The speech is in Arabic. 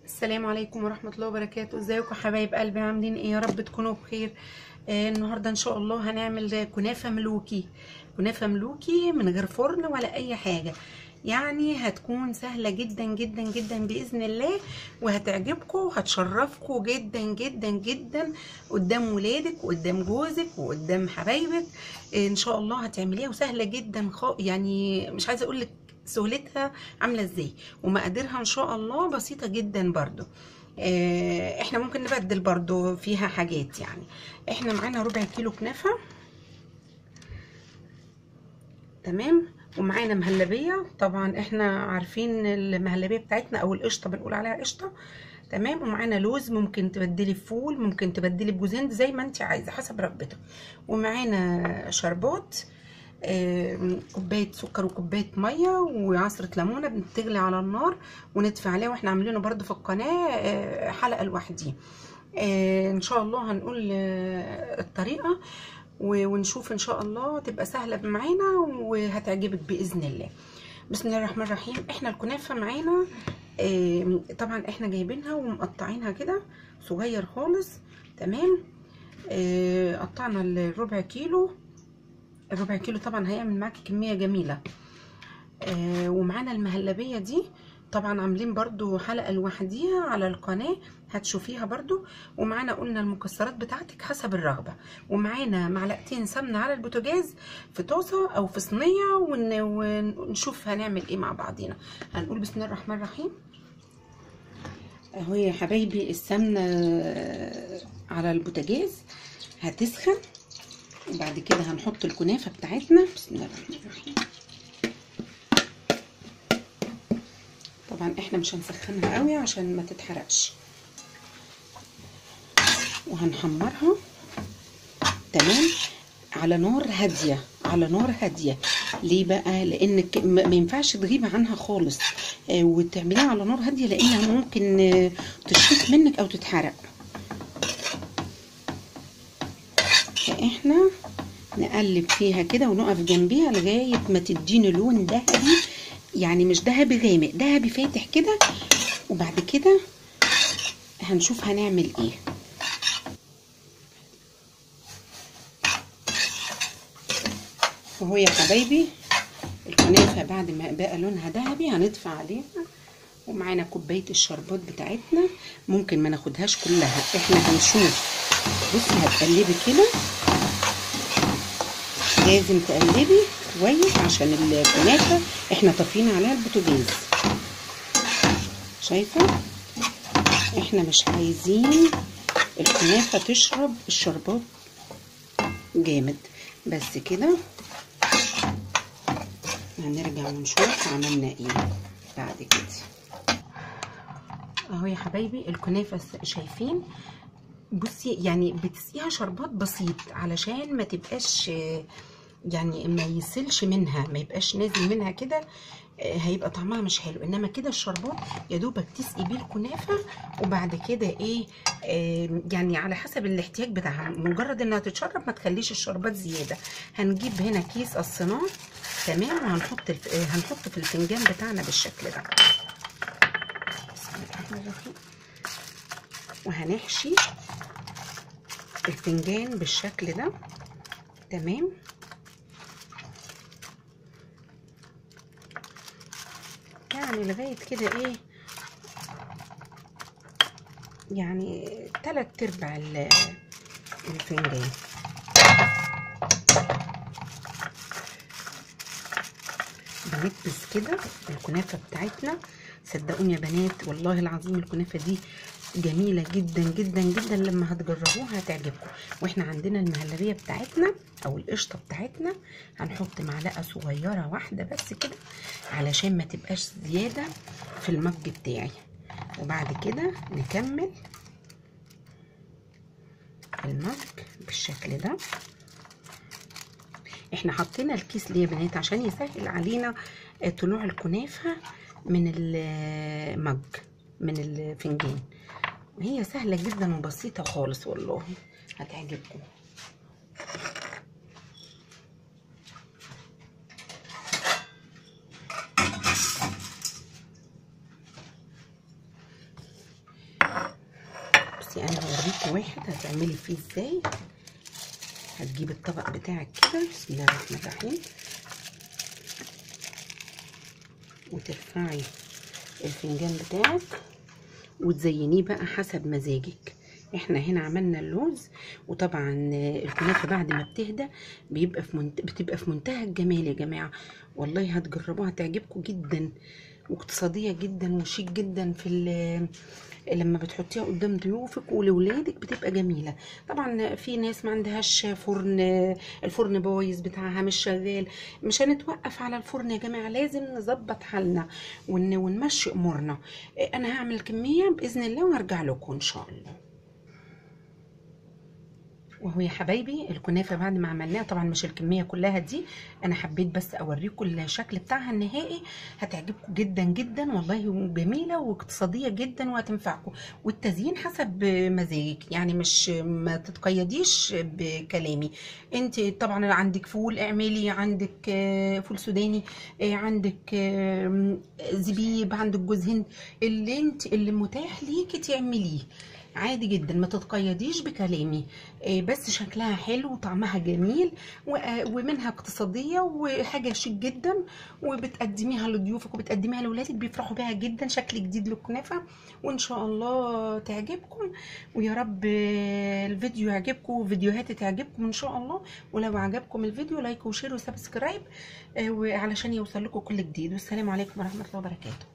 السلام عليكم ورحمة الله وبركاته. ازيكم حبايب قلبي؟ عاملين ايه؟ يا رب تكونوا بخير. النهاردة ان شاء الله هنعمل كنافة ملوكي. كنافة ملوكي من غير فرن ولا اي حاجة، يعني هتكون سهلة جدا جدا جدا بإذن الله، وهتعجبكم وهتشرفكم جدا جدا جدا قدام ولادك وقدام جوزك وقدام حبايبك. ان شاء الله هتعمليها وسهلة جدا، يعني مش عايزة اقولك سهولتها عامله ازاي، ومقاديرها ان شاء الله بسيطه جدا برضو. احنا ممكن نبدل برضو فيها حاجات. يعني احنا معانا ربع كيلو كنافه، تمام، ومعانا مهلبيه. طبعا احنا عارفين المهلبيه بتاعتنا او القشطه بنقول عليها قشطه، تمام. ومعانا لوز، ممكن تبدلي بفول، ممكن تبدلي بجوز هند زي ما انت عايزه حسب رغبتك. ومعانا شربات، كوبايه سكر وكوبايه ميه وعصره ليمونه بتغلي على النار وندفع عليها، واحنا عاملينه برده في القناه حلقه لوحديه. ان شاء الله هنقول الطريقه ونشوف ان شاء الله تبقى سهله معانا وهتعجبك باذن الله. بسم الله الرحمن الرحيم. احنا الكنافه معانا طبعا احنا جايبينها ومقطعينها كده صغير خالص، تمام. قطعنا الربع كيلو. الربع كيلو طبعا هيعمل معاكي كميه جميله. ومعانا المهلبيه دي طبعا عاملين برضو حلقه لوحديها على القناه هتشوفيها برضو. ومعانا قلنا المكسرات بتاعتك حسب الرغبه. ومعانا معلقتين سمنه على البوتاجاز في طاسه او في صينيه، ونشوف هنعمل ايه مع بعضينا. هنقول بسم الله الرحمن الرحيم. اهو يا حبايبي السمنه على البوتاجاز هتسخن، وبعد كده هنحط الكنافه بتاعتنا. بسم الله الرحمن الرحيم. طبعا احنا مش هنسخنها قوي عشان ما تتحرقش، وهنحمرها تمام على نار هاديه. على نار هاديه ليه بقى؟ لان ما ينفعش تغيب عنها خالص، وتعمليها على نار هاديه لانها ممكن تشيط منك او تتحرق. فاحنا نقلب فيها كده ونقف جنبيها لغايه ما تديني لون ذهبي، يعني مش ذهبي غامق، ذهبي فاتح كده. وبعد كده هنشوف هنعمل ايه. وهو يا حبايبي الكنافه بعد ما بقى لونها ذهبي هنطفي عليها. ومعانا كوبايه الشربات بتاعتنا، ممكن ما ناخدهاش كلها، احنا هنشوف. بصي هتقلبي كده، لازم تقلبي كويس عشان الكنافه احنا طافيين عليها البوتاجاز. شايفه؟ احنا مش عايزين الكنافه تشرب الشربات جامد. بس كده هنرجع ونشوف عملنا ايه بعد كده. اهو يا حبايبي الكنافه شايفين؟ بصي يعني بتسقيها شربات بسيط علشان ما تبقاش، يعني ما يسيلش منها، ما يبقاش نازل منها كده، هيبقى طعمها مش حلو. انما كده الشربات يا دوبك تسقي بيه الكنافه، وبعد كده ايه، يعني على حسب الاحتياج بتاعها، مجرد انها تتشرب ما تخليش الشربات زياده. هنجيب هنا كيس الصناعه، تمام، وهنحط هنحط في الفنجان بتاعنا بالشكل ده. بسم الله الرحمن الرحيم. وهنحشي الفنجان بالشكل ده، تمام. يعني لغايه كده ايه، يعني 3/4 الفنجان. بنكبس كده الكنافه بتاعتنا. صدقوني يا بنات والله العظيم الكنافه دي جميله جدا جدا جدا، لما هتجربوها هتعجبكم. واحنا عندنا المهلبيه بتاعتنا او القشطه بتاعتنا هنحط معلقه صغيره واحده بس كده علشان ما تبقاش زياده في المج بتاعي. وبعد كده نكمل المج بالشكل ده. احنا حطينا الكيس ليه يا بنات؟ عشان يسهل علينا طلوع الكنافه من المج، من الفنجان. وهي سهله جدا وبسيطه خالص، والله هتعجبكم. بصي انا هوريكي واحد هتعملي فيه ازاي. هتجيبي الطبق بتاعك كده، بسم الله الرحمن الرحيم، وترفعي الفنجان بتاعك وتزينيه بقى حسب مزاجك. احنا هنا عملنا اللوز، وطبعا الكنافه بعد ما بتهدى بتبقى في منتهى الجمال يا جماعه، والله هتجربوها هتعجبكم جدا، واقتصاديه جدا وشيك جدا لما بتحطيها قدام ضيوفك ولولادك بتبقى جميله. طبعا في ناس ما عندهاش فرن، الفرن بايظ بتاعها مش شغال، مش هنتوقف على الفرن يا جماعه، لازم نظبط حالنا ونمشي امورنا. انا هعمل كميه باذن الله وهرجع لكم ان شاء الله. وهو يا حبايبي الكنافه بعد ما عملناها، طبعا مش الكميه كلها دي، انا حبيت بس اوريكم الشكل بتاعها النهائي، هتعجبكم جدا جدا والله، جميله واقتصاديه جدا وهتنفعكم، والتزيين حسب مزاجك، يعني مش ما تتقيديش بكلامي. انت طبعا عندك فول اعملي، عندك فول سوداني، عندك زبيب، عندك جوز هند، اللي متاح ليكي تعمليه عادي جدا، ما تتقيديش بكلامي. بس شكلها حلو وطعمها جميل، ومنها اقتصادية وحاجة شيك جدا، وبتقدميها لضيوفك وبتقدميها لولادك بيفرحوا بيها جدا، شكل جديد للكنافة، وان شاء الله تعجبكم. ويا رب الفيديو يعجبكم وفيديوهاتي تعجبكم ان شاء الله. ولو عجبكم الفيديو لايك وشير وسبسكرايب، وعلشان يوصل لكم كل جديد. والسلام عليكم ورحمة الله وبركاته.